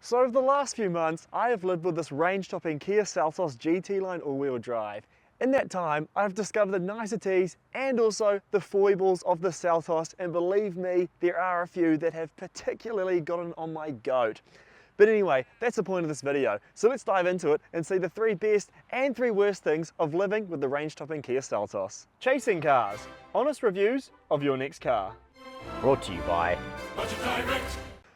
So over the last few months, I have lived with this range-topping Kia Seltos GT-Line all-wheel drive. In that time, I've discovered the niceties and also the foibles of the Seltos, and believe me, there are a few that have particularly gotten on my goat. But anyway, that's the point of this video. So let's dive into it and see the 3 best and 3 worst things of living with the range-topping Kia Seltos. Chasing cars. Honest reviews of your next car. Brought to you by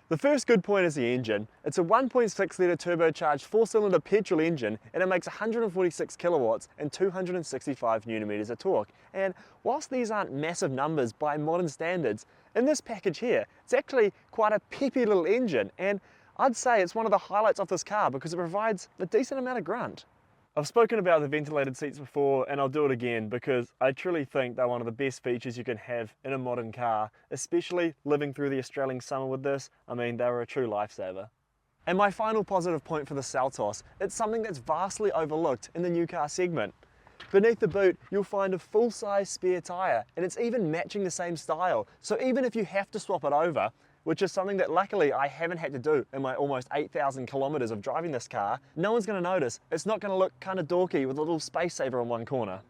The first good point is the engine. It's a 1.6 litre turbocharged 4-cylinder petrol engine, and it makes 146 kilowatts and 265 newton meters of torque. And whilst these aren't massive numbers by modern standards, in this package here, it's actually quite a peppy little engine, and I'd say it's one of the highlights of this car because it provides a decent amount of grunt. I've spoken about the ventilated seats before, and I'll do it again because I truly think they're one of the best features you can have in a modern car, especially living through the Australian summer with this. I mean, they were a true lifesaver. And my final positive point for the Seltos, it's something that's vastly overlooked in the new car segment. Beneath the boot, you'll find a full-size spare tyre, and it's even matching the same style. So even if you have to swap it over, which is something that luckily I haven't had to do in my almost 8,000 kilometers of driving this car, no one's going to notice. It's not going to look kind of dorky with a little space saver on one corner.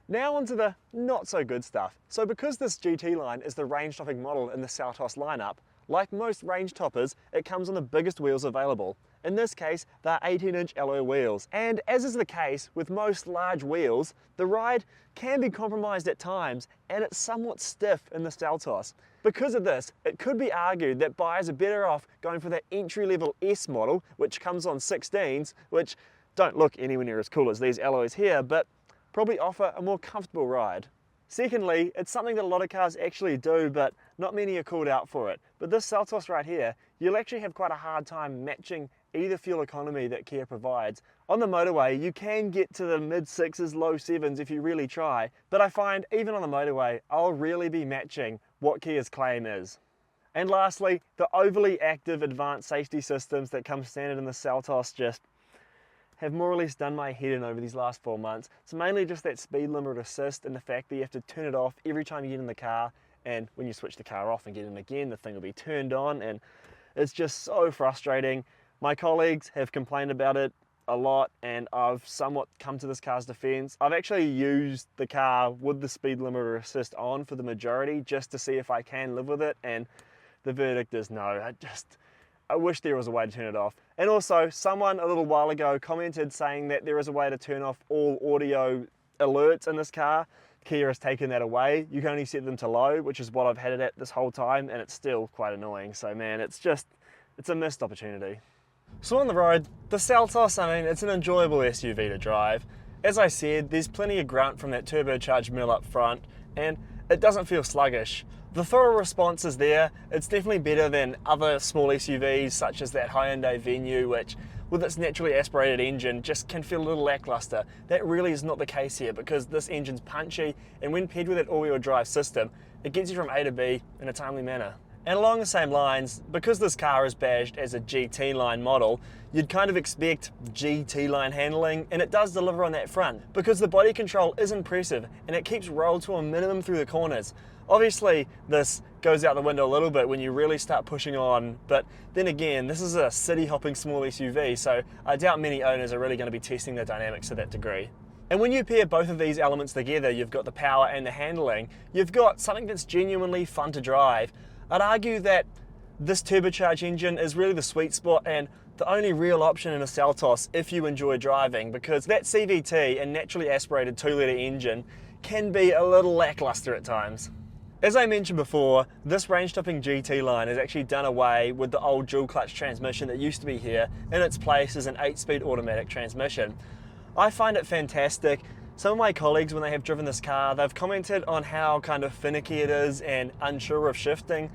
Now onto the not so good stuff. So because this GT line is the range topping model in the Seltos lineup, like most range toppers, it comes on the biggest wheels available. In this case, they're 18-inch alloy wheels. And as is the case with most large wheels, the ride can be compromised at times, and it's somewhat stiff in the Seltos. Because of this, it could be argued that buyers are better off going for the entry-level S model, which comes on 16s, which don't look anywhere near as cool as these alloys here, but probably offer a more comfortable ride. Secondly, it's something that a lot of cars actually do, but not many are called out for it. But this Seltos right here, you'll actually have quite a hard time matching either fuel economy that Kia provides. On the motorway, you can get to the mid-6s, low 7s if you really try, but I find even on the motorway, I'll really be matching what Kia's claim is. And lastly, the overly active advanced safety systems that come standard in the Seltos just have more or less done my head in over these last 4 months. It's mainly just that speed limit assist and the fact that you have to turn it off every time you get in the car, and when you switch the car off and get in again, the thing will be turned on, and it's just so frustrating. My colleagues have complained about it a lot, and I've somewhat come to this car's defense. I've actually used the car with the speed limiter assist on for the majority just to see if I can live with it, and the verdict is no. I wish there was a way to turn it off. And also, someone a little while ago commented saying that there is a way to turn off all audio alerts in this car. Kia has taken that away. You can only set them to low, which is what I've had it at this whole time, and it's still quite annoying. So man, it's a missed opportunity. So on the road, the Seltos, I mean, it's an enjoyable SUV to drive. As I said, there's plenty of grunt from that turbocharged mill up front, and it doesn't feel sluggish. The throttle response is there. It's definitely better than other small SUVs such as that Hyundai Venue, which with its naturally aspirated engine just can feel a little lackluster. That really is not the case here because this engine's punchy, and when paired with that all-wheel drive system, it gets you from A to B in a timely manner. And along the same lines, because this car is badged as a GT line model, you'd kind of expect GT line handling, and it does deliver on that front because the body control is impressive and it keeps roll to a minimum through the corners. Obviously, this goes out the window a little bit when you really start pushing on, but then again, this is a city-hopping small SUV, so I doubt many owners are really going to be testing the dynamics to that degree. And when you pair both of these elements together, you've got the power and the handling, you've got something that's genuinely fun to drive. I'd argue that this turbocharged engine is really the sweet spot and the only real option in a Seltos if you enjoy driving, because that CVT and naturally aspirated 2-litre engine can be a little lackluster at times. As I mentioned before, this range-topping GT line has actually done away with the old dual-clutch transmission that used to be here. In its place is an 8-speed automatic transmission. I find it fantastic. Some of my colleagues, when they have driven this car, they've commented on how kind of finicky it is and unsure of shifting.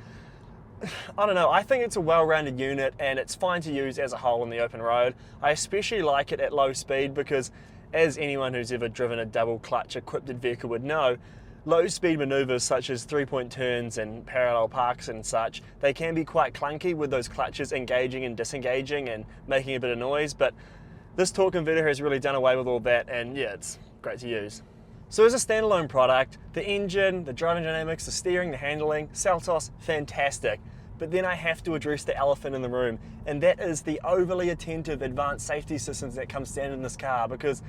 I don't know, I think it's a well-rounded unit and it's fine to use as a whole on the open road. I especially like it at low speed because, as anyone who's ever driven a double-clutch equipped vehicle would know, low speed maneuvers such as 3-point turns and parallel parks and such, they can be quite clunky with those clutches engaging and disengaging and making a bit of noise, but this torque converter has really done away with all that, and yeah, it's great to use. So as a standalone product, the engine, the driving dynamics, the steering, the handling, Seltos, fantastic. But then I have to address the elephant in the room, and that is the overly attentive advanced safety systems that come standard in this car, because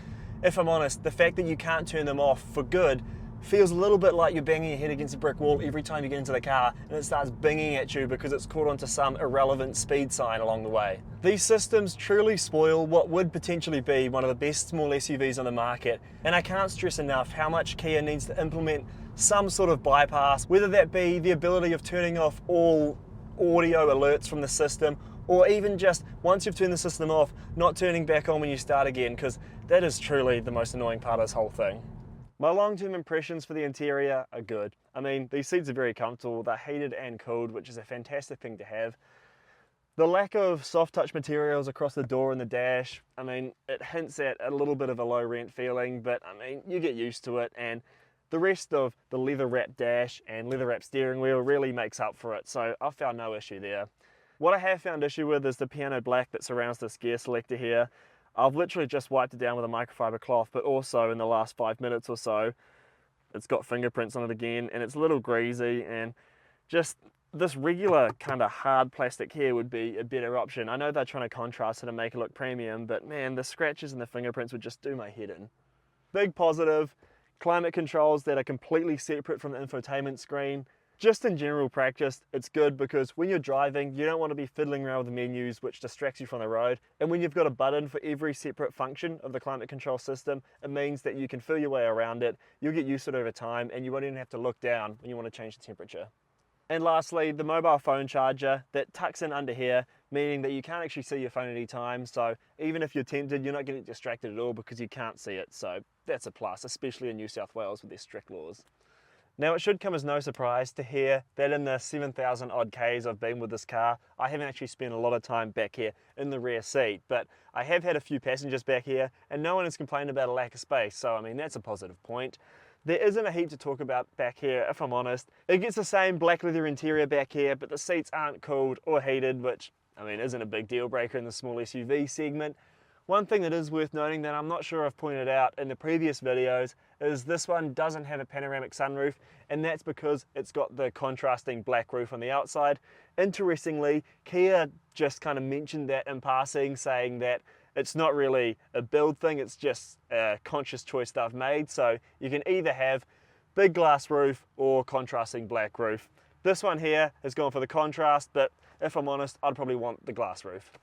if I'm honest, the fact that you can't turn them off for good feels a little bit like you're banging your head against a brick wall every time you get into the car and it starts binging at you because it's caught onto some irrelevant speed sign along the way. These systems truly spoil what would potentially be one of the best small SUVs on the market, and I can't stress enough how much Kia needs to implement some sort of bypass, whether that be the ability of turning off all audio alerts from the system, or even just once you've turned the system off, not turning back on when you start again, because that is truly the most annoying part of this whole thing. My long-term impressions for the interior are good. I mean, these seats are very comfortable, they're heated and cooled, which is a fantastic thing to have. The lack of soft touch materials across the door and the dash, I mean, it hints at a little bit of a low rent feeling, but I mean, you get used to it, and the rest of the leather wrapped dash and leather wrapped steering wheel really makes up for it, so I've found no issue there. What I have found issue with is the piano black that surrounds this gear selector here. I've literally just wiped it down with a microfiber cloth, but also in the last 5 minutes or so, it's got fingerprints on it again, and it's a little greasy, and just this regular kind of hard plastic here would be a better option. I know they're trying to contrast it and make it look premium, but man, the scratches and the fingerprints would just do my head in. Big positive, climate controls that are completely separate from the infotainment screen. Just in general practice, it's good because when you're driving, you don't want to be fiddling around with the menus, which distracts you from the road. And when you've got a button for every separate function of the climate control system, it means that you can feel your way around it, you'll get used to it over time, and you won't even have to look down when you want to change the temperature. And lastly, the mobile phone charger that tucks in under here, meaning that you can't actually see your phone at any time. So even if you're tempted, you're not getting distracted at all because you can't see it. So that's a plus, especially in New South Wales with their strict laws. Now, it should come as no surprise to hear that in the 7,000 odd Ks I've been with this car, I haven't actually spent a lot of time back here in the rear seat, but I have had a few passengers back here and no one has complained about a lack of space, so I mean, that's a positive point. There isn't a heap to talk about back here, if I'm honest. It gets the same black leather interior back here, but the seats aren't cooled or heated, which, I mean, isn't a big deal breaker in the small SUV segment. One thing that is worth noting that I'm not sure I've pointed out in the previous videos is this one doesn't have a panoramic sunroof, and that's because it's got the contrasting black roof on the outside. Interestingly, Kia just kind of mentioned that in passing, saying that it's not really a build thing, it's just a conscious choice they've made. So you can either have big glass roof or contrasting black roof. This one here has gone for the contrast, but if I'm honest, I'd probably want the glass roof.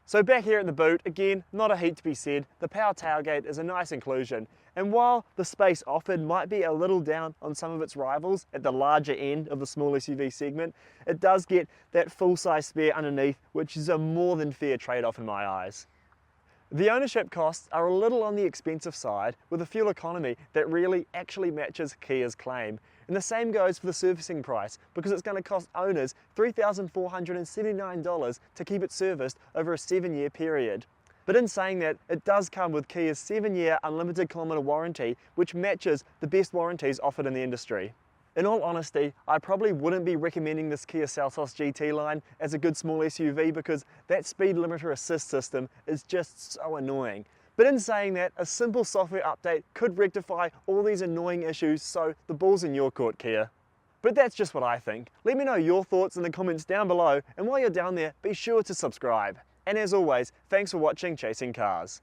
So back here at the boot, again, not a heap to be said. The power tailgate is a nice inclusion, and while the space offered might be a little down on some of its rivals at the larger end of the small SUV segment, it does get that full-size spare underneath, which is a more than fair trade-off in my eyes. The ownership costs are a little on the expensive side, with a fuel economy that really actually matches Kia's claim. And the same goes for the servicing price, because it's going to cost owners $3,479 to keep it serviced over a 7-year period. But in saying that, it does come with Kia's 7-year unlimited kilometre warranty, which matches the best warranties offered in the industry. In all honesty, I probably wouldn't be recommending this Kia Seltos GT-Line as a good small SUV because that speed limiter assist system is just so annoying. But in saying that, a simple software update could rectify all these annoying issues, so the ball's in your court, Kia. But that's just what I think. Let me know your thoughts in the comments down below, and while you're down there, be sure to subscribe. And as always, thanks for watching Chasing Cars.